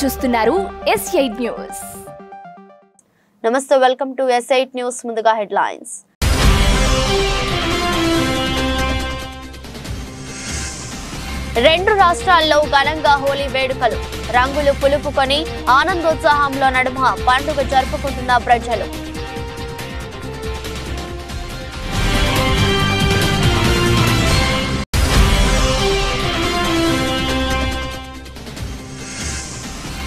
చూస్తున్నారు S8 news. నమస్తే, welcome to S8 news. ముందుగా హెడ్లైన్స్. రెండు రాష్ట్రాల్లో ఘనంగా హోలీ వేడుకలు. రంగులు పులుపుకొని ఆనందోత్సాహంలో నడుమ పండుగ జరుపుకుంటున్న ప్రజలు.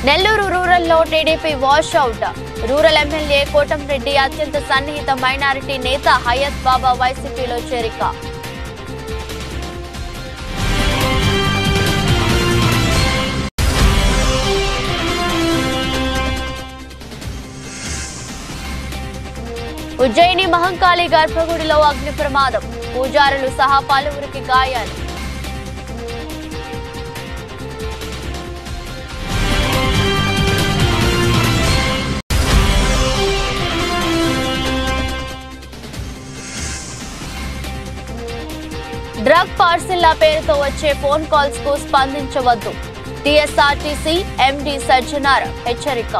నెల్లూరు రూరల్లో TDP wash out. Rural MLA Kotamreddy అత్యంత సన్నిహిత మైనారిటీ నేత హయత్ బాబా వైసీపీలో చేరిక. ఉజ్జయిని మహంకాళి గర్భగుడిలో అగ్ని ప్రమాదం. పూజారులు సహా పలువురికి గాయాలు. డ్రగ్ పార్సిల్ల పేరుతో వచ్చే ఫోన్ కాల్స్ కు స్పందించవద్దు. టీఎస్ఆర్టీసీ ఎండీ సజ్జనార్ హెచ్చరిక.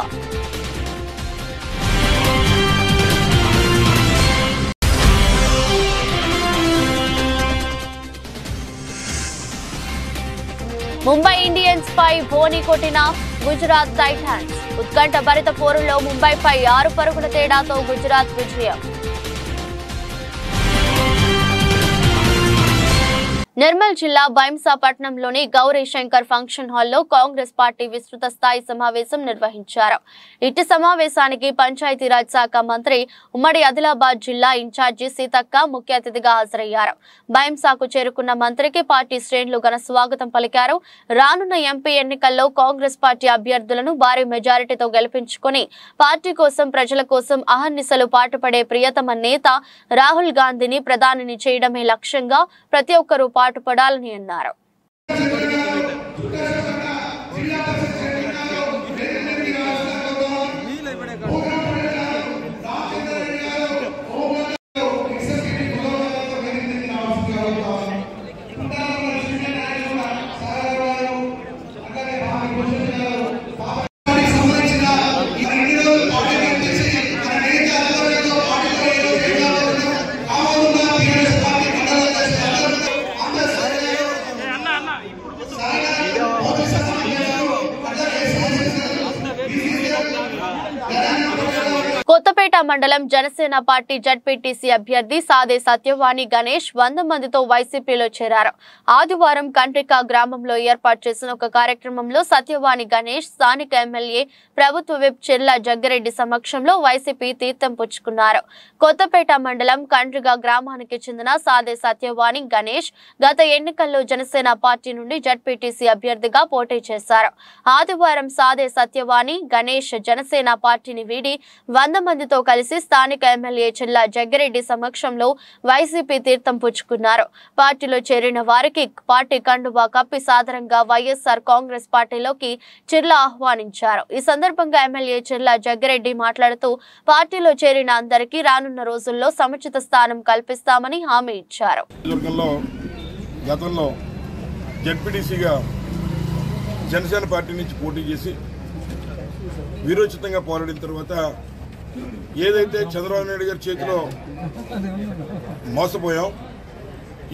ముంబై ఇండియన్స్ పై ధోని కొట్టిన గుజరాత్ టైటాన్స్. ఉత్కంఠ భరిత పోరులో ముంబైపై 6 పరుగుల తేడాతో గుజరాత్ విజయం. నిర్మల్ జిల్లా భైంసాపట్నంలోని గౌరీ శంకర్ ఫంక్షన్ హాల్లో కాంగ్రెస్ పార్టీ విస్తృత స్థాయి సమావేశం నిర్వహించారు. ఇట్టి సమావేశానికి పంచాయతీరాజ్ శాఖ మంత్రి, ఉమ్మడి ఆదిలాబాద్ జిల్లా ఇన్ఛార్జి సీతక్క ముఖ్య అతిథిగా హాజరయ్యారు. భైంసాకు చేరుకున్న మంత్రికి పార్టీ శ్రేణులు ఘన స్వాగతం పలికారు. రానున్న ఎంపీ ఎన్నికల్లో కాంగ్రెస్ పార్టీ అభ్యర్థులను భారీ మెజారిటీతో గెలిపించుకుని పార్టీ కోసం, ప్రజల కోసం అహర్నిశలు పాటుపడే ప్రియతమ నేత రాహుల్ గాంధీని ప్రధానిని చేయడమే లక్ష్యంగా ప్రతి ఒక్కరూ పాటుపడాలని అన్నారు. కొత్తపేట మండలం జనసేన పార్టీ జడ్పీటీసీ అభ్యర్థి సాదే సత్యవాణి గణేష్ 100 మందితో వైసీపీలో చేరారు. ఆదివారం కండ్రిక గ్రామంలో ఏర్పాటు చేసిన ఒక కార్యక్రమంలో సత్యవాణి గణేష్ స్థానిక ఎమ్మెల్యే ప్రభుత్వ విప్ చిర్ల జగ్గిరెడ్డి సమక్షంలో వైసీపీ తీర్థం పుచ్చుకున్నారు. కొత్తపేట మండలం కండ్రిక గ్రామానికి చెందిన సాదే సత్యవాణి గణేష్ గత ఎన్నికల్లో జనసేన పార్టీ నుండి జడ్పీటీసీ అభ్యర్థిగా పోటీ చేశారు. ఆదివారం సాదే సత్యవాణి గణేష్ జనసేన పార్టీని వీడి 100 మందితో కలిసి స్థానిక ఎమ్మెల్యే చిర్ల జగ్గిరెడ్డి సమక్షంలో వైసీపీ తీర్థం పుచ్చుకున్నారు. పార్టీలో చేరిన వారికి పార్టీ కండువా కప్పి సాదరంగా వైఎస్ఆర్ కాంగ్రెస్ పార్టీలోకి చిర్ల ఆహ్వానించారు. ఈ సందర్భంగా ఎమ్మెల్యే చిర్ల జగ్గిరెడ్డి మాట్లాడుతూ పార్టీలో చేరిన అందరికీ రానున్న రోజుల్లో సముచిత స్థానం కల్పిస్తామని హామీ ఇచ్చారు. జనసేన పార్టీ నుంచి పోటీ చేసి వీరోచితంగా పోరాడిన తర్వాత ఏదైతే చంద్రబాబు నాయుడు గారి చేతిలో మోసపోయాం,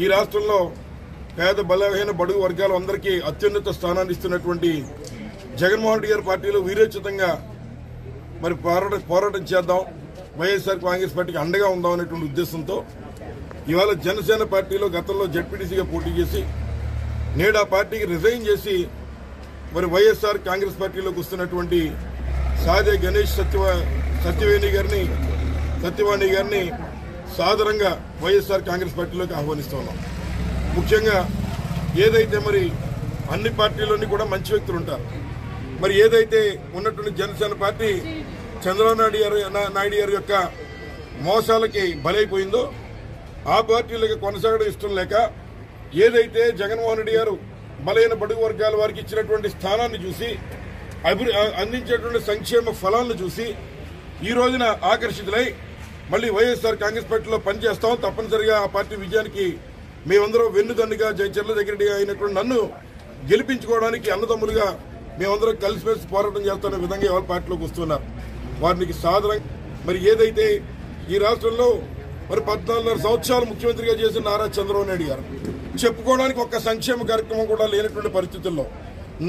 ఈ రాష్ట్రంలో పేద బలహీన బడుగు వర్గాలు అందరికీ అత్యున్నత స్థానాన్ని ఇస్తున్నటువంటి జగన్మోహన్ రెడ్డి గారి పార్టీలో వీరోచితంగా మరి పోరాటం చేద్దాం, వైఎస్ఆర్ కాంగ్రెస్ పార్టీకి అండగా ఉందాం అనేటువంటి ఉద్దేశంతో ఇవాళ జనసేన పార్టీలో గతంలో జడ్పీటీసీగా పోటీ చేసి నేడు ఆ పార్టీకి రిజైన్ చేసి మరి వైఎస్ఆర్ కాంగ్రెస్ పార్టీలోకి వస్తున్నటువంటి సాదే గణేష్ సత్యవాణి గారిని సాదరంగా వైఎస్ఆర్ కాంగ్రెస్ పార్టీలోకి ఆహ్వానిస్తున్నాం. ముఖ్యంగా ఏదైతే మరి అన్ని పార్టీలోని కూడా మంచి వ్యక్తులు ఉంటారు, మరి ఏదైతే ఉన్నటువంటి జనసేన పార్టీ చంద్రబాబు నాయుడు గారి యొక్క మోసాలకి బలైపోయిందో ఆ పార్టీలకి కొనసాగడం ఇష్టం లేక ఏదైతే జగన్మోహన్ రెడ్డి గారు బలైన బడుగు వర్గాల వారికి ఇచ్చినటువంటి స్థానాన్ని చూసి అందించేటువంటి సంక్షేమ ఫలాలను చూసి ఈ రోజున ఆకర్షితులై మళ్ళీ వైఎస్ఆర్ కాంగ్రెస్ పార్టీలో పనిచేస్తాం, తప్పనిసరిగా ఆ పార్టీ విజయానికి మేమందరం వెన్నుదన్నుగా చిర్ల జగ్గిరెడ్డి అయినటువంటి నన్ను గెలిపించుకోవడానికి అన్నదమ్ములుగా మేమందరం కలిసిమెలిసి పోరాటం చేస్తున్న విధంగా ఎవరి పార్టీలోకి వస్తున్నారు. వారికి సాధారణ మరి ఏదైతే ఈ రాష్ట్రంలో మరి 14.5 సంవత్సరాలు ముఖ్యమంత్రిగా చేసిన నారా చంద్రబాబు నాయుడు గారు చెప్పుకోవడానికి ఒక్క సంక్షేమ కార్యక్రమం కూడా లేనటువంటి పరిస్థితుల్లో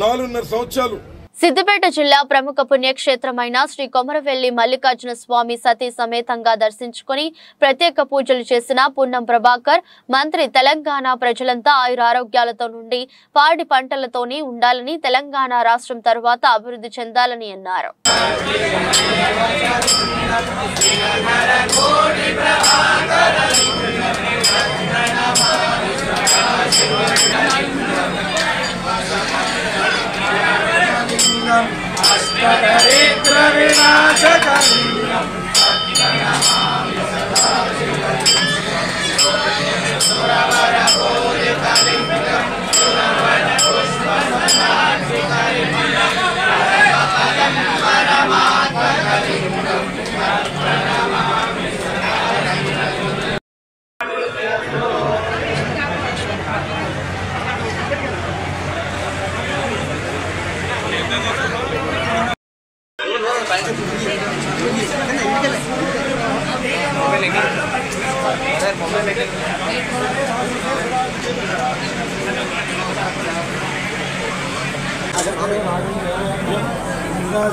4.5 సంవత్సరాలు సిద్దిపేట జిల్లా ప్రముఖ పుణ్యక్షేత్రమైన శ్రీ కొమరవెల్లి మల్లికార్జున స్వామి సతీ సమేతంగా దర్శించుకుని ప్రత్యేక పూజలు చేసిన పున్నం ప్రభాకర్ మంత్రి తెలంగాణ ప్రజలంతా ఆయురారోగ్యాలతో నుండి పాడి పంటలతోనే ఉండాలని, తెలంగాణ రాష్ట్రం తరువాత అభివృద్ధి చెందాలని అన్నారు. అష్టదరిద్ర వినాశకలింగం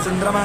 చంద్రమా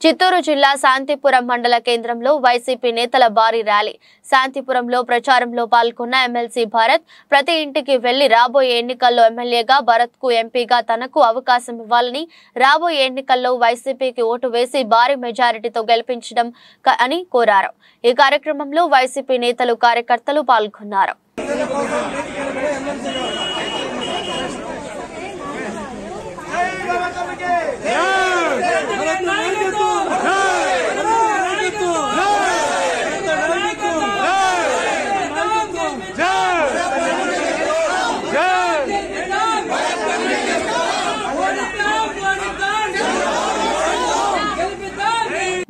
చిత్తూరు జిల్లా శాంతిపురం మండల కేంద్రంలో వైసీపీ నేతల భారీ ర్యాలీ. శాంతిపురంలో ప్రచారంలో పాల్గొన్న ఎమ్మెల్సీ భరత్ ప్రతి ఇంటికి వెళ్లి రాబోయే ఎన్నికల్లో ఎమ్మెల్యేగా భరత్ కు ఎంపీగా తనకు అవకాశం ఇవ్వాలని, రాబోయే ఎన్నికల్లో వైసీపీకి ఓటు వేసి భారీ మెజారిటీతో గెలిపించడం అని కోరారు. ఈ కార్యక్రమంలో వైసీపీ నేతలు, కార్యకర్తలు పాల్గొన్నారు.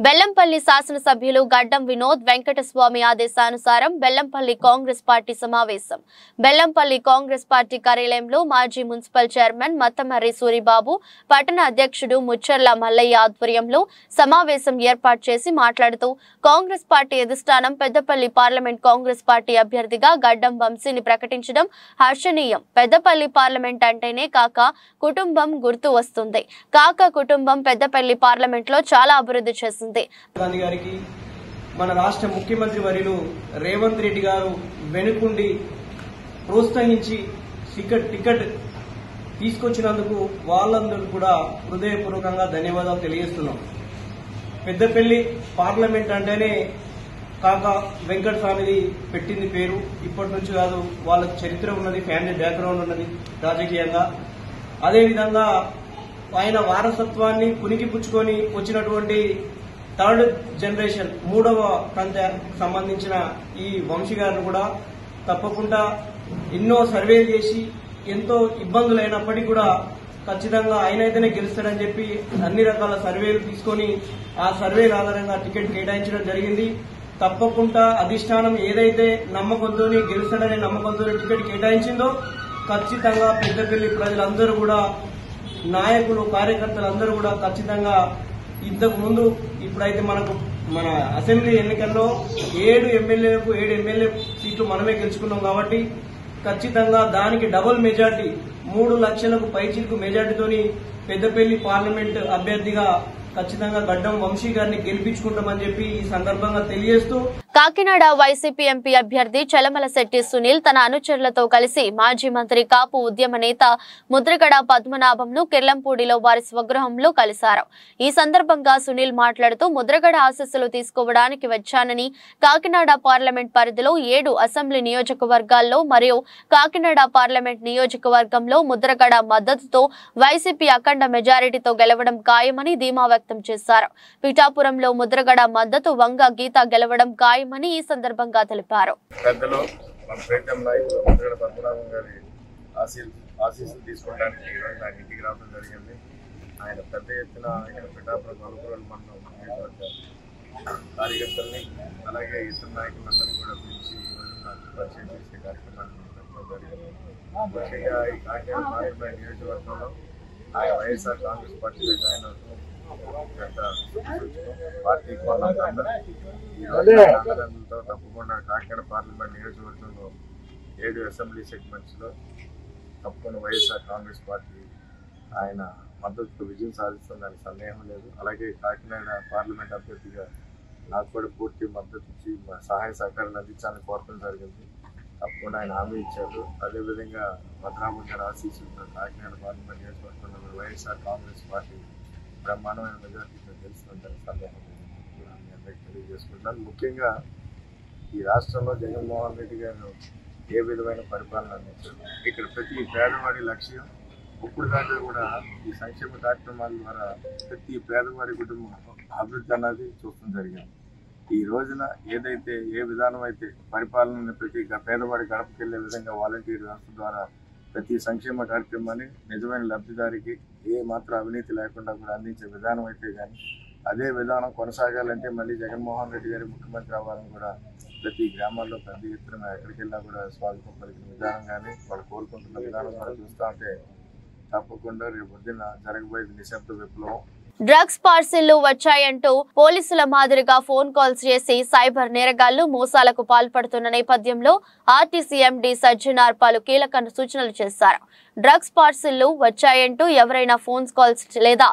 బెల్లంపల్లి శాసనసభ్యులు గడ్డం వినోద్ వెంకటస్వామి ఆదేశానుసారం బెల్లంపల్లి కాంగ్రెస్ పార్టీ సమావేశం. బెల్లంపల్లి కాంగ్రెస్ పార్టీ కార్యాలయంలో మాజీ మున్సిపల్ చైర్మన్ మత్తమర్రి సూరిబాబు, పట్టణ అధ్యక్షుడు ముచ్చర్ల మల్లయ్య ఆధ్వర్యంలో సమావేశం ఏర్పాటు చేసి మాట్లాడుతూ, కాంగ్రెస్ పార్టీ అధిష్టానం పెద్దపల్లి పార్లమెంట్ కాంగ్రెస్ పార్టీ అభ్యర్థిగా గడ్డం వంశీని ప్రకటించడం హర్షణీయం. పెద్దపల్లి పార్లమెంట్ అంటేనే కాక కుటుంబం గుర్తు వస్తుంది. కాక కుటుంబం పెద్దపల్లి పార్లమెంట్ లో చాలా అభివృద్ధి చేసింది. గాంధీ గారికి మన రాష్ట్ర ముఖ్యమంత్రి వర్యులు రేవంత్ రెడ్డి గారు వెనుకుండి ప్రోత్సహించి టికెట్ తీసుకొచ్చినందుకు వాళ్ళందరూ కూడా హృదయపూర్వకంగా ధన్యవాదాలు తెలియజేస్తున్నాం. పెద్దపల్లి పార్లమెంట్ అంటేనే కాక వెంకట ఫ్యామిలీ పెట్టింది పేరు. ఇప్పటి నుంచి కాదు, వాళ్ళకి చరిత్ర ఉన్నది, ఫ్యామిలీ బ్యాక్గ్రౌండ్ ఉన్నది రాజకీయంగా. అదేవిధంగా ఆయన వారసత్వాన్ని పుణికిపుచ్చుకొని వచ్చినటువంటి థర్డ్ జనరేషన్, 3వ తంతకు సంబంధించిన ఈ వంశీ గారిని కూడా తప్పకుండా ఎన్నో సర్వేలు చేసి ఎంతో ఇబ్బందులు అయినప్పటికీ కూడా ఖచ్చితంగా ఆయనైతేనే గెలుస్తాడని చెప్పి అన్ని రకాల సర్వేలు తీసుకొని ఆ సర్వేల ఆధారంగా టికెట్ కేటాయించడం జరిగింది. తప్పకుండా అధిష్టానం ఏదైతే నమ్మకంతో గెలుస్తాడనే నమ్మకంతో టికెట్ కేటాయించిందో ఖచ్చితంగా పెద్దపల్లి ప్రజలందరూ కూడా, నాయకులు, కార్యకర్తలందరూ కూడా ఖచ్చితంగా ఇంతకు ముందు ఇప్పుడైతే మన అసెంబ్లీ ఎన్నికల్లో 7 ఎమ్మెల్యే సీట్లు మనమే గెలుచుకున్నాం కాబట్టి ఖచ్చితంగా దానికి డబుల్ మెజార్టీ 3 లక్షలకు పైచిలకు మెజార్టీతోని పెద్దపల్లి పార్లమెంట్ అభ్యర్థిగా ఖచ్చితంగా గడ్డం వంశీ గారిని గెలిపించుకుంటామని చెప్పి ఈ సందర్భంగా తెలియజేస్తూ కాకినాడ వైసీపీ ఎంపీ అభ్యర్థి చలమలశెట్టి సునీల్ తన అనుచరులతో కలిసి మాజీ మంత్రి కాపు ఉద్యమ నేత ముద్రగడ పద్మనాభంను కిర్లంపూడిలో వారి స్వగృహంలో కలిశారు. ఈ సందర్భంగా సునీల్ మాట్లాడుతూ ముద్రగడ ఆశీస్సులు తీసుకోవడానికి వచ్చానని, కాకినాడ పార్లమెంట్ పరిధిలో 7 అసెంబ్లీ నియోజకవర్గాల్లో మరియు కాకినాడ పార్లమెంట్ నియోజకవర్గంలో ముద్రగడ మద్దతుతో వైసీపీ అఖండ మెజారిటీతో గెలవడం ఖాయమని ధీమా వ్యక్తం చేశారు. పిఠాపురంలో ముద్రగడ మద్దతు, వంగ గీత గెలవడం ఖాయమని ఈ సందర్భంగా తెలిపారు. పెద్దలు మన ప్రీతం నాయకులు ముద్రగడ పద్మనాభం గారి ఆశీస్సులు తీసుకోవడానికి ఈరోజు నాకు ఇంటికి రావడం జరిగింది. ఆయన పెద్ద ఎత్తున ఇక్కడ పిఠాపురం నలుగురు మండలం కార్యకర్తల్ని అలాగే ఇతర నాయకులందరినీ కూడా పిలిచి ఈరోజు నాకు పరిచయం చేసే కార్యక్రమాన్ని పెట్టడం జరిగింది. ముఖ్యంగా ఈ కాకినాడ పార్లమెంట్ నియోజకవర్గంలో ఆయన వైఎస్ఆర్ కాంగ్రెస్ పార్టీలో జాయిన్ అవుతూ పార్టీకి వాళ్ళందరితో తప్పకుండా కాకినాడ పార్లమెంట్ నియోజకవర్గంలో 7 అసెంబ్లీ సెగ్మెంట్స్లో తప్పకుండా వైఎస్ఆర్ కాంగ్రెస్ పార్టీ ఆయన మద్దతుతో విజయం సాధిస్తుందని సందేహం లేదు. అలాగే కాకినాడ పార్లమెంట్ అభ్యర్థిగా నాకు కూడా పూర్తి మద్దతు ఇచ్చి సహాయ సహకారాలు అందించాలని కోరడం జరిగింది. తప్పకుండా ఆయన హామీ ఇచ్చారు. అదేవిధంగా పద్మనాభం గారి ఆశీస్సులతో కాకినాడ పార్లమెంట్ నియోజకవర్గంలో వైఎస్ఆర్ కాంగ్రెస్ పార్టీ బ్రహ్మాండమైన మెజార్టీతో గెలుస్తుందని సందేహం మీ అందరికీ తెలియజేసుకుంటున్నాను. ముఖ్యంగా ఈ రాష్ట్రంలో జగన్మోహన్ రెడ్డి గారు ఏ విధమైన పరిపాలన అందించారు. ఇక్కడ ప్రతి పేదవాడి లక్ష్యం ఇప్పుడు దాకా కూడా ఈ సంక్షేమ కార్యక్రమాల ద్వారా ప్రతి పేదవాడి కుటుంబం అభివృద్ధి అన్నది చూడటం జరిగింది. ఈ రోజున ఏదైతే ఏ విధానం అయితే పరిపాలన ప్రతి పేదవాడి గడపకెళ్లే విధంగా వాలంటీర్ వ్యవస్థ ద్వారా ప్రతి సంక్షేమ కార్యక్రమాన్ని నిజమైన లబ్ధిదారికి ఏ మాత్రం అవినీతి లేకుండా కూడా అందించే విధానం అయితే కానీ అదే విధానం కొనసాగాలంటే మళ్ళీ జగన్మోహన్ రెడ్డి గారి ముఖ్యమంత్రి అవ్వాలని కూడా ప్రతి గ్రామాల్లో పెద్ద ఎత్తున ఎక్కడికి వెళ్ళినా కూడా స్వాగతం పలికిన విధానం కానీ వాళ్ళు కోరుకుంటున్న విధానం కూడా చూస్తూ ఉంటే తప్పకుండా రేపు పొద్దున్న జరగబోయేది నిశ్శబ్ద విప్లవం. డ్రగ్స్ పార్సిళ్లు వచ్చాయంటూ పోలీసుల మాదిరిగా ఫోన్ కాల్స్ చేసి సైబర్ నేరగాళ్లు మోసాలకు పాల్పడుతున్న నేపథ్యంలో ఆర్టీసీ ఎండీ సజ్జనార్ పలు కీలక సూచనలు చేశారు. డ్రగ్స్ పార్సిళ్లు వచ్చాయంటూ ఎవరైనా ఫోన్ కాల్స్ లేదా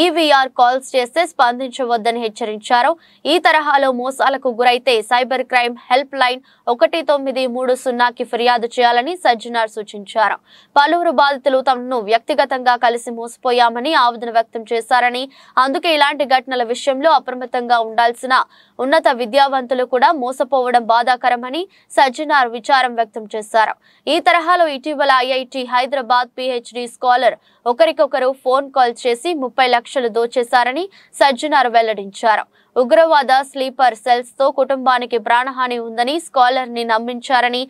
ఈవీఆర్ కాల్స్ చేస్తే స్పందించవద్దని హెచ్చరించారు. ఈ తరహాలో మోసాలకు గురైతే సైబర్ క్రైమ్ హెల్ప్ లైన్ 1930కి ఫిర్యాదు చేయాలని సజ్జనార్ సూచించారు. పలువురు బాధితులు తమను వ్యక్తిగతంగా కలిసి మోసపోయామని ఆవేదన వ్యక్తం చేశారని, అందుకే ఇలాంటి ఘటనల విషయంలో అప్రమత్తంగా ఉండాల్సిన ఉన్నత విద్యావంతులు కూడా మోసపోవడం బాధాకరమని సజ్జనార్ విచారం వ్యక్తం చేశారు. ఈ తరహాలో ఇటీవల ఐఐటి హైదరాబాద్ పిహెచ్డి స్కాలర్ ఒకరికొకరు ఫోన్ కాల్ చేసి 30 లక్షలు దోచేశారని సజ్జనార్ వెల్లడించారు. ఉగ్రవాద స్లీపర్ సెల్స్ తో కుటుంబానికి ప్రాణహాని ఉందని స్కాలర్ ని నమ్మించారని,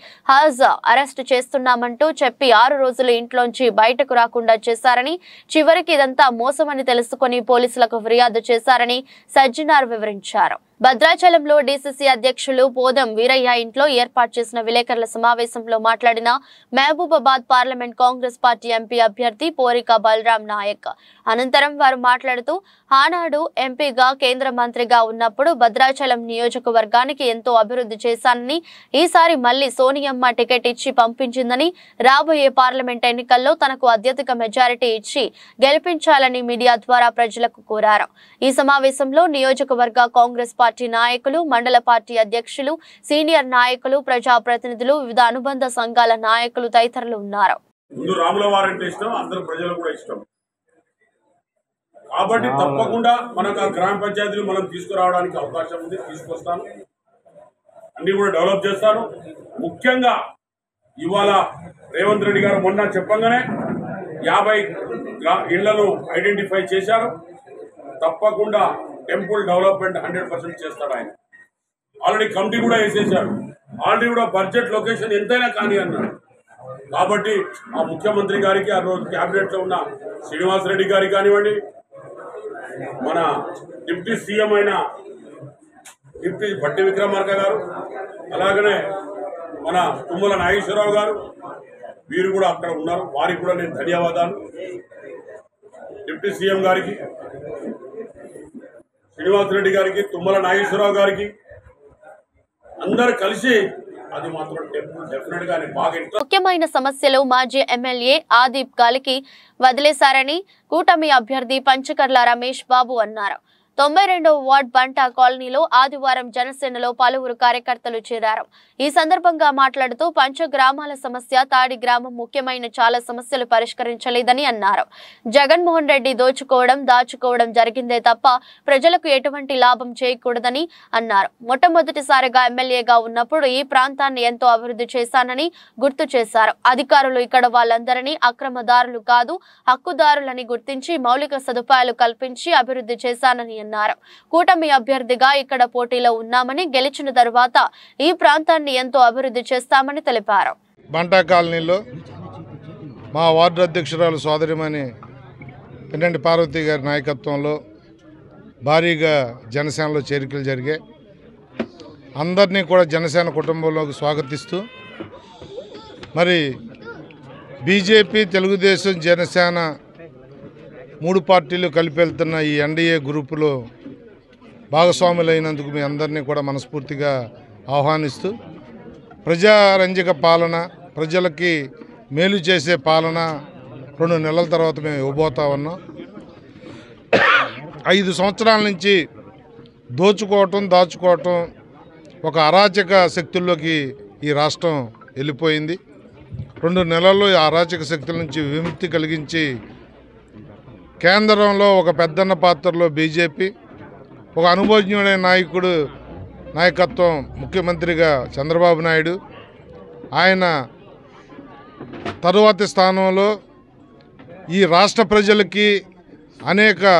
అరెస్ట్ చేస్తున్నామంటూ చెప్పి 6 రోజులు ఇంట్లోంచి బయటకు రాకుండా చేశారని, చివరికి ఇదంతా మోసమని తెలుసుకుని పోలీసులకు ఫిర్యాదు చేశారని సజ్జనార్ వివరించారు. భద్రాచలంలో డీసీసీ అధ్యక్షులు పోదం వీరయ్య ఇంట్లో ఏర్పాటు చేసిన విలేకరుల సమావేశంలో మాట్లాడిన Mahabubabad parliament Congress party MP అభ్యర్థి పోరిక బలరాం నాయక్. అనంతరం వారు మాట్లాడుతూ, ఆనాడు ఎంపీగా కేంద్ర మంత్రిగా ఉన్నప్పుడు భద్రాచలం నియోజకవర్గానికి ఎంతో అభివృద్ధి చేశానని, ఈసారి మళ్లీ సోనియమ్మ టికెట్ ఇచ్చి పంపించిందని, రాబోయే పార్లమెంట్ ఎన్నికల్లో తనకు అత్యధిక మెజారిటీ ఇచ్చి గెలిపించాలని మీడియా ద్వారా ప్రజలకు కోరారు. ఈ సమావేశంలో నియోజకవర్గ కాంగ్రెస్ పార్టీ నాయకులు, మండల పార్టీ అధ్యక్షులు, సీనియర్ నాయకులు, ప్రజాప్రతినిధులు, వివిధ అనుబంధ సంఘాల నాయకులు తదితరులు ఉన్నారు. కాబట్టి తప్పకుండా మనకు ఆ గ్రామ పంచాయతీలు మనం తీసుకురావడానికి అవకాశం ఉంది, తీసుకొస్తాను, అన్ని కూడా డెవలప్ చేస్తాను. ముఖ్యంగా ఇవాళ రేవంత్ రెడ్డి గారు మొన్న చెప్పంగానే 50 ఇళ్లను ఐడెంటిఫై చేశారు. తప్పకుండా టెంపుల్ డెవలప్మెంట్ 100% చేస్తాడు ఆయన. ఆల్రెడీ కమిటీ కూడా వేసేసాడు. ఆల్రెడీ కూడా బడ్జెట్ లొకేషన్ ఎంతైనా కానీ అన్నాడు. కాబట్టి ఆ ముఖ్యమంత్రి గారికి, ఆ రోజు క్యాబినెట్ లో ఉన్న శ్రీనివాసరెడ్డి గారికి కానివ్వండి, మన డిప్యూటీ సీఎం అయిన డిప్యూటీ భట్టి విక్రమార్క గారు, అలాగనే మన తుమ్మల నాగేశ్వరరావు గారు, వీరు కూడా అక్కడ ఉన్నారు. వారికి కూడా నేను ధన్యవాదాలు. డిప్యూటీ సీఎం గారికి, శ్రీనివాసరెడ్డి గారికి, తుమ్మల నాగేశ్వరరావు గారికి అందరు కలిసి అది మాత్రం డెఫినెట్ గా బాగా ముఖ్యమైన సమస్యలు మాజీ ఎమ్మెల్యే ఆదిప్ గాలికి వదిలేశారని కూటమి అభ్యర్థి పంచకర్ల రమేష్ బాబు అన్నారు. 92వ వార్డ్ బంటా కాలనీలో ఆదివారం జనసేనలో పలువురు కార్యకర్తలు చేరారు. ఈ సందర్భంగా మాట్లాడుతూ పంచగ్రామాల సమస్య తాడి గ్రామం ముఖ్యమైన చాలా సమస్యలు పరిష్కరించలేదని అన్నారు. జగన్మోహన్ రెడ్డి దాచుకోవడం జరిగిందే తప్ప ప్రజలకు ఎటువంటి లాభం చేయకూడదని అన్నారు. మొట్టమొదటిసారిగా ఎమ్మెల్యేగా ఉన్నప్పుడు ఈ ప్రాంతాన్ని ఎంతో అభివృద్ధి చేశానని గుర్తు చేశారు. అధికారులు ఇక్కడ వాళ్ళందరినీ అక్రమదారులు కాదు హక్కుదారులని గుర్తించి మౌలిక సదుపాయాలు కల్పించి అభివృద్ధి చేశానని అన్నారు. కూటమి అభ్యర్థిగా ఇక్కడ పోటీలో ఉన్నామని గెలిచిన తర్వాత ఈ ప్రాంతాన్ని ఎంతో అభివృద్ధి చేస్తామని తెలిపారు. బంటా కాలనీలో మా వార్డు అధ్యక్షురాలు సోదరిమణి పిన్నంటి పార్వతి గారి నాయకత్వంలో భారీగా జనసేనలో చేరికలు జరిగాయి. అందరినీ కూడా జనసేన కుటుంబంలోకి స్వాగతిస్తూ మరి బీజేపీ తెలుగుదేశం జనసేన 3 పార్టీలు కలిపి వెళ్తున్న ఈ ఎన్డీఏ గ్రూపులో భాగస్వాములైనందుకు మీ అందరినీ కూడా మనస్ఫూర్తిగా ఆహ్వానిస్తూ ప్రజారంజక పాలన ప్రజలకి మేలు చేసే పాలన 2 నెలల తర్వాత మేము ఇవ్వబోతా ఉన్నాం. 5 సంవత్సరాల నుంచి దాచుకోవటం ఒక అరాచక శక్తుల్లోకి ఈ రాష్ట్రం వెళ్ళిపోయింది. 2 నెలల్లో ఈ అరాచక శక్తుల నుంచి విముక్తి కలిగించి కేంద్రంలో ఒక పెద్దన్న పాత్రలో బీజేపీ, ఒక అనుభవజ్ఞుడైన నాయకుడు నాయకత్వం ముఖ్యమంత్రిగా చంద్రబాబు నాయుడు, ఆయన తరువాతి స్థానంలో ఈ రాష్ట్ర ప్రజలకి అనేక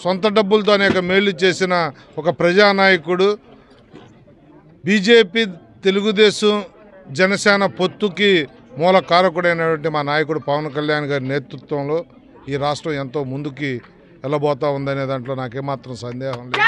సొంత డబ్బులతో అనేక మేలు చేసిన ఒక ప్రజానాయకుడు, బీజేపీ తెలుగుదేశం జనసేన పొత్తుకి మూల కారకుడైనటువంటి మా నాయకుడు పవన్ కళ్యాణ్ గారి నేతృత్వంలో ఈ రాష్ట్రం ఎంతో ముందుకి వెళ్ళబోతా ఉందనే దాంట్లో నాకేమాత్రం సందేహం లేదు.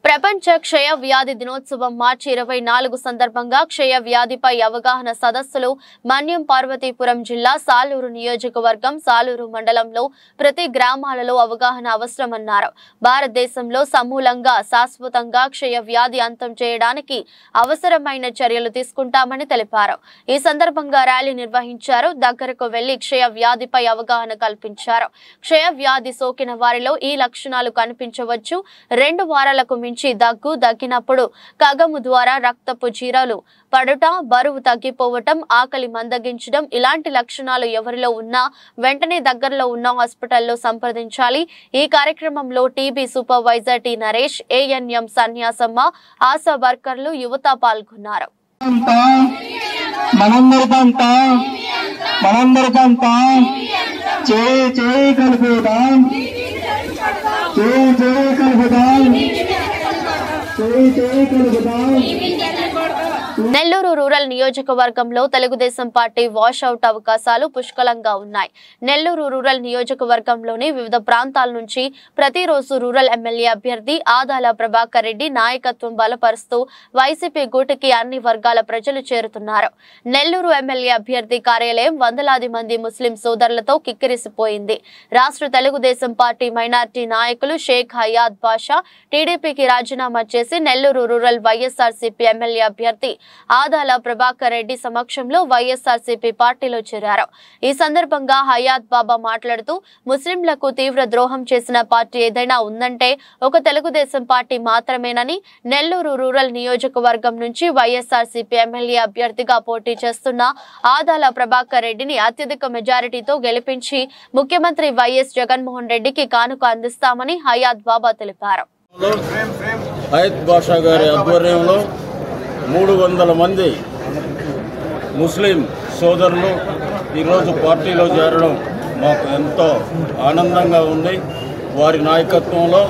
ప్రపంచ క్షయ వ్యాధి దినోత్సవం మార్చి 24 సందర్భంగా క్షయ వ్యాధిపై అవగాహన సదస్సులు మన్యం పార్వతీపురం జిల్లా సాలూరు నియోజకవర్గం సాలూరు మండలంలో ప్రతి గ్రామాలలో అవగాహన అవసరమన్నారు. భారతదేశంలో సమూలంగా శాశ్వతంగా క్షయ వ్యాధి అంతం చేయడానికి అవసరమైన చర్యలు తీసుకుంటామని తెలిపారు. ఈ సందర్భంగా ర్యాలీ నిర్వహించారు. దగ్గరకు వెళ్లి క్షయ వ్యాధిపై అవగాహన కల్పించారు. క్షయ వ్యాధి సోకిన వారిలో ఈ లక్షణాలు కనిపించవచ్చు. 2 వారాలకు మించి దగ్గినప్పుడు కగము ద్వారా రక్తపు జీరాలు పడుట, బరువు తగ్గిపోవటం, ఆకలి మందగించడం ఇలాంటి లక్షణాలు ఎవరిలో ఉన్నా వెంటనే దగ్గరలో ఉన్న హాస్పిటల్లో సంప్రదించాలి. ఈ కార్యక్రమంలో TB supervisor T Naresh, ANM Sanyasamma, ASHA వర్కర్లు, యువత పాల్గొన్నారు. నెల్లూరు రూరల్ నియోజకవర్గంలో తెలుగుదేశం పార్టీ వాషౌట్ అవకాశాలు పుష్కలంగా ఉన్నాయి. నెల్లూరు రూరల్ నియోజకవర్గంలోని వివిధ ప్రాంతాల నుంచి ప్రతిరోజు రూరల్ ఎమ్మెల్యే అభ్యర్థి ఆదాల ప్రభాకర్ రెడ్డి నాయకత్వం బలపరుస్తూ వైసీపీ గూటికి అన్ని వర్గాల ప్రజలు చేరుతున్నారు. నెల్లూరు ఎమ్మెల్యే అభ్యర్థి కార్యాలయం వందలాది మంది ముస్లిం సోదరులతో కిక్కిరిసిపోయింది. రాష్ట్ర తెలుగుదేశం పార్టీ మైనార్టీ నాయకులు షేక్ హయాత్ బాషా టీడీపీకి రాజీనామా చేసి నెల్లూరు రూరల్ వైఎస్ఆర్సీపీ ఎమ్మెల్యే అభ్యర్థి ఆదాల ప్రభాకర్ రెడ్డి సమక్షంలో వైఎస్ఆర్సీపీ పార్టీలో చేరారు. ఈ సందర్భంగా హయాత్ బాబా మాట్లాడుతూ ముస్లింలకు తీవ్ర ద్రోహం చేసిన పార్టీ ఏదైనా ఉందంటే ఒక తెలుగుదేశం పార్టీ మాత్రమేనని, నెల్లూరు రూరల్ నియోజకవర్గం నుంచి వైఎస్ఆర్సీపీ ఎమ్మెల్యే అభ్యర్థిగా పోటీ చేస్తున్న ఆదాల ప్రభాకర్ రెడ్డిని అత్యధిక మెజారిటీతో గెలిపించి ముఖ్యమంత్రి వైఎస్ జగన్మోహన్ రెడ్డికి కానుక అందిస్తామని హయాత్ బాబా తెలిపారు. హయాత్ బాషా గారి ఆధ్వర్యంలో 300 మంది ముస్లిం సోదరులు ఈరోజు పార్టీలో చేరడం మాకు ఎంతో ఆనందంగా ఉంది. వారి నాయకత్వంలో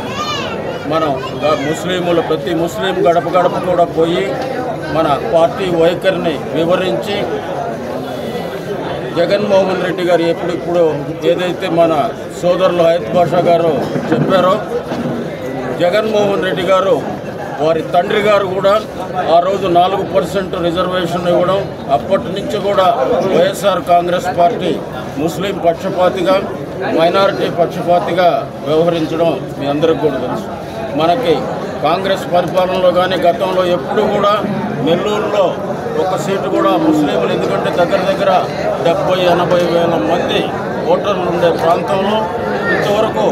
మనం ముస్లింలు ప్రతి ముస్లిం గడప గడప కూడా పోయి మన పార్టీ వైఖరిని వివరించి జగన్మోహన్ రెడ్డి గారు ఎప్పుడిప్పుడు ఏదైతే మన సోదరులు హయాత్ బాషా గారు చెప్పారో, జగన్మోహన్ రెడ్డి గారు వారి తండ్రి గారు కూడా ఆ రోజు 4% రిజర్వేషన్ ఇవ్వడం, అప్పటి నుంచి కూడా వైఎస్ఆర్ కాంగ్రెస్ పార్టీ ముస్లిం పక్షపాతిగా మైనారిటీ పక్షపాతిగా వ్యవహరించడం మీ అందరికీ కూడా తెలుసు. మనకి కాంగ్రెస్ పరిపాలనలో కానీ గతంలో ఎప్పుడు కూడా నెల్లూరులో ఒక సీటు కూడా ముస్లింలు, ఎందుకంటే దగ్గర 70-80 వేల మంది ఓటర్లు ఉండే ప్రాంతంలో ఇంతవరకు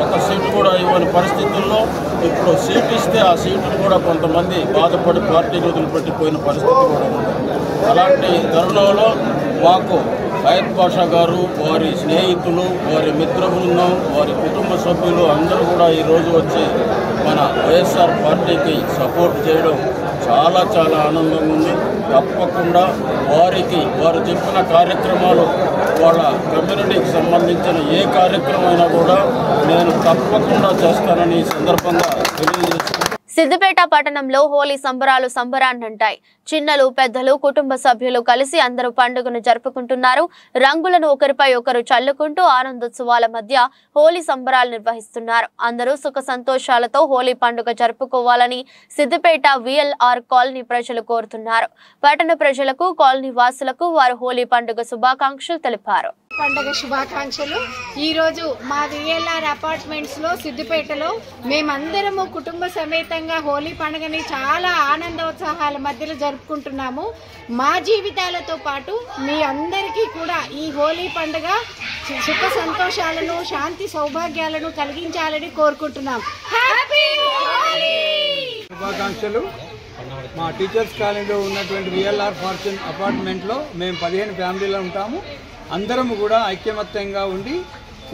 ఒక సీటు కూడా ఇవ్వని పరిస్థితుల్లో ఇప్పుడు సీటు ఇస్తే ఆ సీటును కూడా కొంతమంది బాధపడి పార్టీని వదిలిపెట్టిపోయిన పరిస్థితి కూడా ఉంది. అలాంటి తరుణంలో మాకు హయత్ పాషా గారు, వారి స్నేహితులు, వారి మిత్ర బృందం, వారి కుటుంబ సభ్యులు అందరూ కూడా ఈరోజు వచ్చి మన వైఎస్ఆర్ పార్టీకి సపోర్ట్ చేయడం చాలా చాలా ఆనందంగా ఉంది. తప్పకుండా వారు చెప్పిన కార్యక్రమాలు, వాళ్ళ కమ్యూనిటీకి సంబంధించిన ఏ కార్యక్రమమైనా కూడా నేను తప్పకుండా చేస్తానని ఈ సందర్భంగా తెలియజేస్తున్నాను. సిద్దిపేట పట్టణంలో హోలీ సంబరాలు సంబరాన్నంటాయి. చిన్నలు పెద్దలు కుటుంబ సభ్యులు కలిసి అందరూ పండుగను జరుపుకుంటున్నారు. రంగులను ఒకరిపై ఒకరు చల్లుకుంటూ ఆనందోత్సవాల మధ్య హోలీ సంబరాలు నిర్వహిస్తున్నారు. అందరూ సుఖ సంతోషాలతో హోలీ పండుగ జరుపుకోవాలని సిద్దిపేట VLR కాలనీ ప్రజలు కోరుతున్నారు. పట్టణ ప్రజలకు, కాలనీ వాసులకు వారు హోలీ పండుగ శుభాకాంక్షలు తెలిపారు. పండుగ శుభాకాంక్షలు. ఈరోజు మా VLR అపార్ట్మెంట్స్ లో సిద్దిపేటలో మేమందరము కుటుంబ సమేతంగా హోలీ పండుగని చాలా ఆనందోత్సాహాల మధ్యలో జరుపుకుంటున్నాము. మా జీవితాలతో పాటు మీ అందరికీ కూడా ఈ హోలీ పండుగ సుఖ సంతోషాలను, శాంతి సౌభాగ్యాలను కలిగించాలని కోరుకుంటున్నాం. హ్యాపీ హోలీ! శుభాకాంక్షలు. మా టీచర్స్ కాలనీలో ఉన్నటువంటి VLR ఫార్చ్యూన్ అపార్ట్మెంట్లో మేము 15 ఫ్యామిలీలో ఉంటాము. అందరము కూడా ఐక్యమత్యంగా ఉండి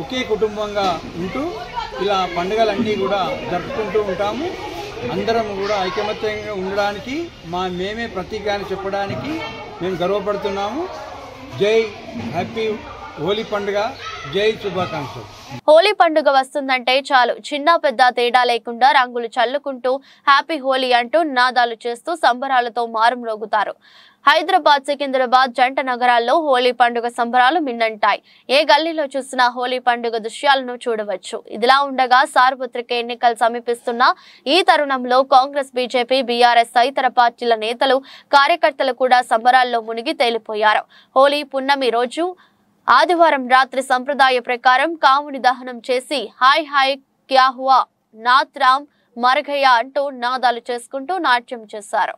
ఒకే కుటుంబంగా ఉంటూ ఇలా పండుగలన్నీ కూడా జరుపుకుంటూ ఉంటాము. అందరము కూడా ఐకమత్యంగా ఉండడానికి మేమే ప్రతీకాన్ని చెప్పడానికి మేము గర్వపడుతున్నాము. జై హ్యాపీ హోలీ పండుగ, జై శుభాకాంక్షలు. హోలీ పండుగ వస్తుందంటే చాలు చిన్న పెద్ద తేడా లేకుండా రంగులు చల్లుకుంటూ హ్యాపీ హోలీ అంటూ నినాదాలు చేస్తూ సంబరాలతో మారుమ్రోగుతారు. హైదరాబాద్, సికింద్రాబాద్ జంట నగరాల్లో హోలీ పండుగ సంబరాలు మిన్నంటాయి. ఏ గల్లీలో చూసినా హోలీ పండుగ దృశ్యాలను చూడవచ్చు. ఇదిలా ఉండగా సార్వత్రిక ఎన్నికలు సమీపిస్తున్న ఈ తరుణంలో కాంగ్రెస్, బీజేపీ, బీఆర్ఎస్ తదితర పార్టీల నేతలు, కార్యకర్తలు కూడా సంబరాల్లో మునిగి తేలిపోయారు. హోలీ పున్నమి రోజు ఆదివారం రాత్రి సంప్రదాయ ప్రకారం కాముని దహనం చేసి హాయ్ హాయ్ క్యా హువా, నాత్ రామ్ మర్ గయా అంటూ నాదాలు చేసుకుంటూ నాట్యం చేశారు.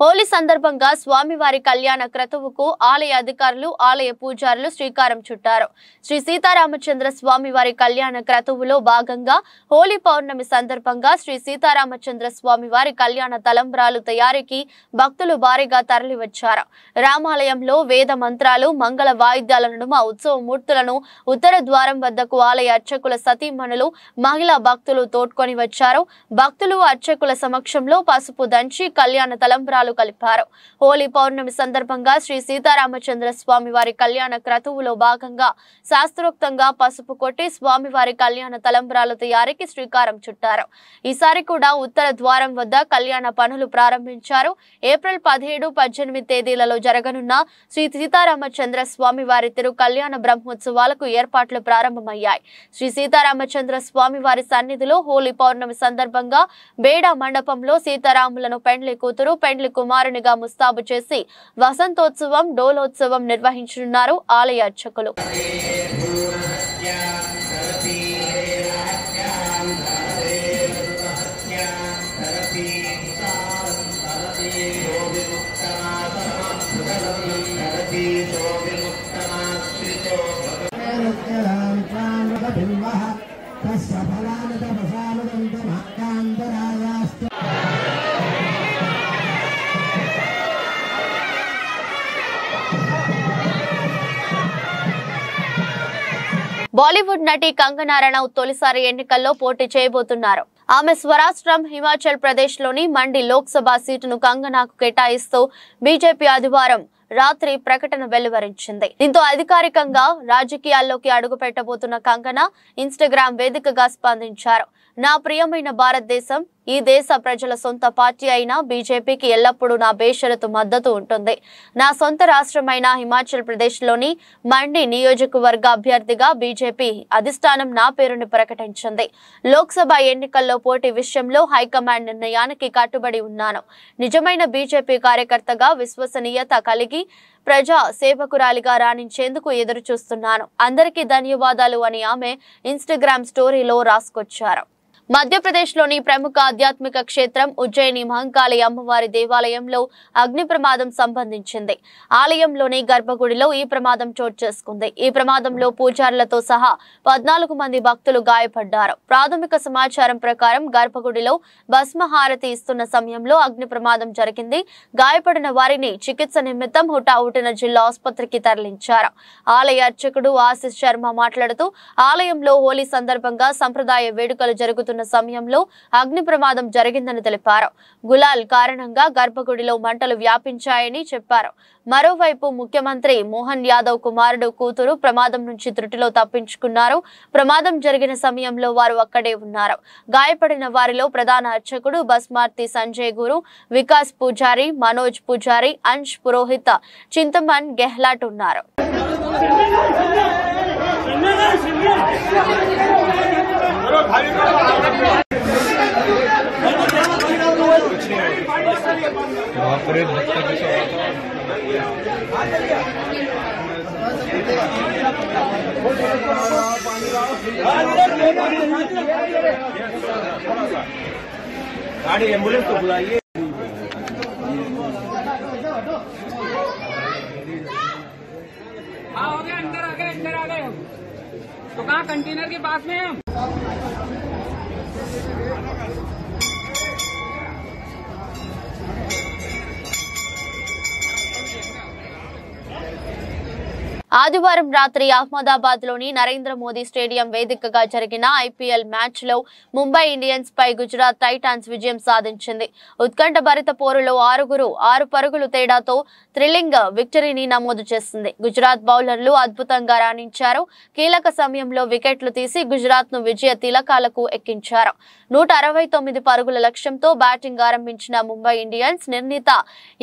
హోలీ సందర్భంగా స్వామివారి కళ్యాణ క్రతువుకు ఆలయ అధికారులు, ఆలయ పూజారులు శ్రీకారం చుట్టారు. శ్రీ సీతారామచంద్ర స్వామివారి కళ్యాణ క్రతువులో భాగంగా హోలీ పౌర్ణమి సందర్భంగా శ్రీ సీతారామచంద్ర స్వామివారి కళ్యాణ తలంబ్రాలు తయారీకి భక్తులు భారీగా తరలివచ్చారు. రామాలయంలో వేద మంత్రాలు, మంగళ వాయిద్యాల నడుమ ఉత్సవ మూర్తులను ఉత్తర ద్వారం వద్దకు ఆలయ అర్చకుల సతీమణులు, మహిళా భక్తులు తోడ్కొని వచ్చారు. భక్తులు అర్చకుల సమక్షంలో పసుపు దంచి కళ్యాణ తలంబ్రాలు కలిపారు. హోలీ పౌర్ణమి సందర్భంగా శ్రీ సీతారామచంద్ర స్వామివారి కళ్యాణ క్రతువులో భాగంగా శాస్త్రోక్తంగా పసుపు కొట్టి స్వామివారి కళ్యాణ తలంబ్రాల తయారీకి శ్రీకారం చుట్టారు. ఈసారి కూడా ఉత్తర ద్వారం వద్ద కళ్యాణ పనులు ప్రారంభించారు. ఏప్రిల్ 17, 18 తేదీలలో జరగనున్న శ్రీ సీతారామచంద్ర స్వామివారి తిరు కళ్యాణ బ్రహ్మోత్సవాలకు ఏర్పాట్లు ప్రారంభమయ్యాయి. శ్రీ సీతారామచంద్ర స్వామివారి సన్నిధిలో హోలీ పౌర్ణమి సందర్భంగా బేడా మండపంలో సీతారాములను పెండ్లి కూతురు, పెండ్లి కుమారునిగా ముస్తాబు చేసి వసంతోత్సవం, డోలోత్సవం నిర్వహించనున్నారు ఆలయ అర్చకులు. బాలీవుడ్ నటి కంగనా రనౌత్ తొలిసారి ఎన్నికల్లో పోటీ చేయబోతున్నారు. ఆమె స్వరాష్ట్రం హిమాచల్ ప్రదేశ్ లోని మండి లోక్సభ సీటును కంగనాకు కేటాయిస్తూ బీజేపీ ఆదివారం రాత్రి ప్రకటన వెలువరించింది. దీంతో అధికారికంగా రాజకీయాల్లోకి అడుగు పెట్టబోతున్న కంగనా ఇన్స్టాగ్రామ్ వేదికగా స్పందించారు. నా ప్రియమైన భారతదేశం, ఈ దేశ ప్రజల సొంత పార్టీ అయిన బీజేపీకి ఎల్లప్పుడూ నా బేషరతు మద్దతు ఉంటుంది. నా సొంత రాష్ట్రమైన హిమాచల్ ప్రదేశ్లోని మండి నియోజకవర్గ అభ్యర్థిగా బీజేపీ అధిష్టానం నా పేరును ప్రకటించింది. లోక్సభ ఎన్నికల్లో పోటీ విషయంలో హైకమాండ్ నిర్ణయానికి కట్టుబడి ఉన్నాను. నిజమైన బీజేపీ కార్యకర్తగా విశ్వసనీయత కలిగి ప్రజా సేవకురాలిగా రాణించేందుకు ఎదురు చూస్తున్నాను. అందరికీ ధన్యవాదాలు అని ఆమె ఇన్స్టాగ్రామ్ స్టోరీలో రాసుకొచ్చారు. మధ్యప్రదేశ్లోని ప్రముఖ ఆధ్యాత్మిక క్షేత్రం ఉజ్జయిని మహంకాళి అమ్మవారి దేవాలయంలో అగ్ని ప్రమాదం సంభవించింది. ఆలయంలోని గర్భగుడిలో ఈ ప్రమాదం చోటు చేసుకుంది. ఈ ప్రమాదంలో పూజారులతో సహా 14 మంది భక్తులు గాయపడ్డారు. ప్రాథమిక సమాచారం ప్రకారం గర్భగుడిలో భస్మహారతి ఇస్తున్న సమయంలో అగ్ని ప్రమాదం జరిగింది. గాయపడిన వారిని చికిత్స నిమిత్తం హుటాహుటిన జిల్లా ఆసుపత్రికి తరలించారు. ఆలయ అర్చకుడు ఆశిష్ శర్మ మాట్లాడుతూ ఆలయంలో హోలీ సందర్భంగా సంప్రదాయ వేడుకలు జరుగుతున్న సమయంలో అగ్ని ప్రమాదం జరిగిందని తెలిపారు. గులాల్ కారణంగా గర్భగుడిలో మంటలు వ్యాపించాయని చెప్పారు. మరోవైపు ముఖ్యమంత్రి మోహన్ యాదవ్ కుమారుడు కూతురు ప్రమాదం నుంచి త్రుటిలో తప్పించుకున్నారు. ప్రమాదం జరిగిన సమయంలో వారు అక్కడే ఉన్నారు. గాయపడిన వారిలో ప్రధాన అర్చకుడు భస్మార్తి సంజయ్ గురు, వికాస్ పూజారి, మనోజ్ పూజారి, అంశ్ పురోహిత, చింతమన్ గెహ్లాట్ ఉన్నారు. गाड़ी एम्बुलेंस को बुलाइए। हाँ हो गया, अंदर आ गए तो कहाँ कंटेनर के पास में हम। ఆదివారం రాత్రి అహ్మదాబాద్ లోని నరేంద్ర మోదీ స్టేడియం వేదికగా జరిగిన ఐపీఎల్ మ్యాచ్ లో ముంబై ఇండియన్స్ పై గుజరాత్ టైటాన్స్ విజయం సాధించింది. ఉత్కంఠభరిత పోరులో 6 పరుగులు తేడాతో థ్రిల్లింగ్ విక్టరీని నమోదు చేసింది. గుజరాత్ బౌలర్లు అద్భుతంగా రాణించారు. కీలక సమయంలో వికెట్లు తీసి గుజరాత్ ను విజయ తిలకాలకు ఎక్కించారు. 169 పరుగుల లక్ష్యంతో బ్యాటింగ్ ఆరంభించిన ముంబై ఇండియన్స్ నిర్ణీత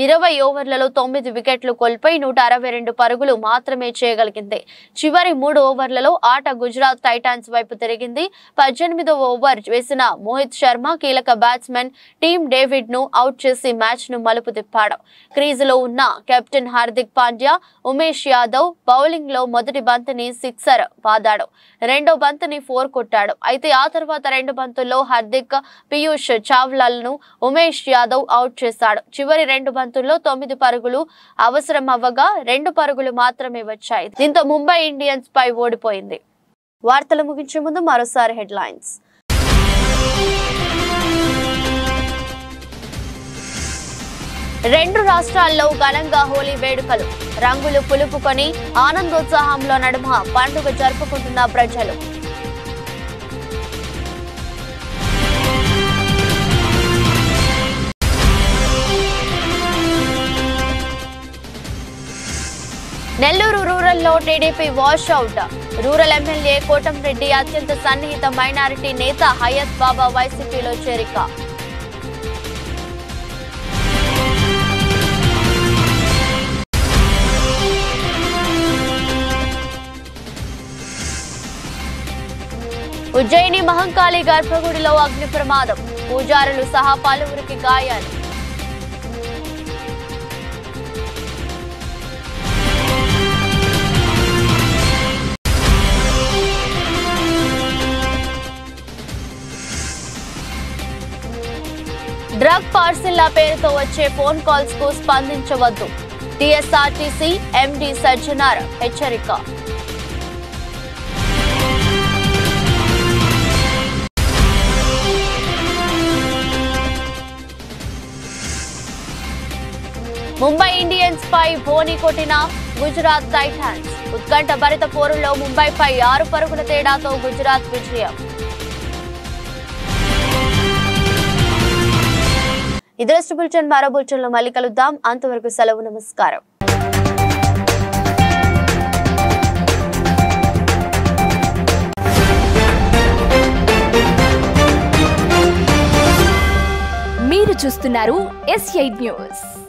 20 ఓవర్లలో 9 వికెట్లు కోల్పోయి 162 పరుగులు మాత్రమే చేయగలిగింది. చివరి 3 ఓవర్లలో ఆట గుజరాత్ టైటాన్స్ వైపు తిరిగింది. 18వ ఓవర్ వేసిన మోహిత్ శర్మ కీలక బ్యాట్స్మెన్ టీమ్ డేవిడ్ ను అవుట్ చేసి మ్యాచ్ ను మలుపు తిప్పాడు. క్రీజులో ఉన్న కెప్టెన్ హార్దిక్ పాండ్యా, ఉమేష్ యాదవ్ బౌలింగ్ లో మొదటి బంతిని సిక్సర్ బాదాడు. రెండో బంతిని 4 కొట్టాడు. అయితే ఆ తర్వాత 2 బంతుల్లో హార్దిక్, పీయూష్ చావ్లాలను ఉమేష్ యాదవ్ అవుట్ చేశాడు. చివరి 2 బంతుల్లో 9 పరుగులు అవసరం అవ్వగా 2 పరుగులు మాత్రమే వచ్చాయి. దీంతో ముంబై ఇండియన్స్ పై ఓడిపోయింది. వార్తలు ముగించే ముందు మరోసారి హెడ్లైన్స్. రెండు రాష్ట్రాల్లో ఘనంగా హోలీ వేడుకలు. రంగులు పులుపుకొని ఆనందోత్సాహంలో నడుమ పండుగ జరుపుకుంటున్న ప్రజలు. నెల్లూరు రూరల్లో TDP wash out. Rural MLA Kotamreddy అత్యంత సన్నిహిత మైనారిటీ నేత హయత్ బాబా వైసీపీలో చేరిక. ఉజ్జయిని మహంకాళి గర్భగుడిలో అగ్ని ప్రమాదం. పూజారులు సహా పలువురికి గాయాలు. డ్రగ్ పార్సిల్ల పేరుతో వచ్చే ఫోన్ కాల్స్ కు స్పందించవద్దు. టీఎస్ఆర్టీసీ ఎండీ సజ్జనార్ హెచ్చరిక. ముంబై ఇండియన్స్ పై బోని కొట్టిన గుజరాత్ టైటాన్స్. ఉత్కంఠ భరిత పోరులో ముంబైపై 6 పరుగుల తేడాతో గుజరాత్ విజయం. ఇదే బులెటిన్ మరో బులెటిన్లో మళ్ళీ కలుద్దాం. అంతవరకు సెలవు. నమస్కారం. చూస్తున్నారు S8 న్యూస్.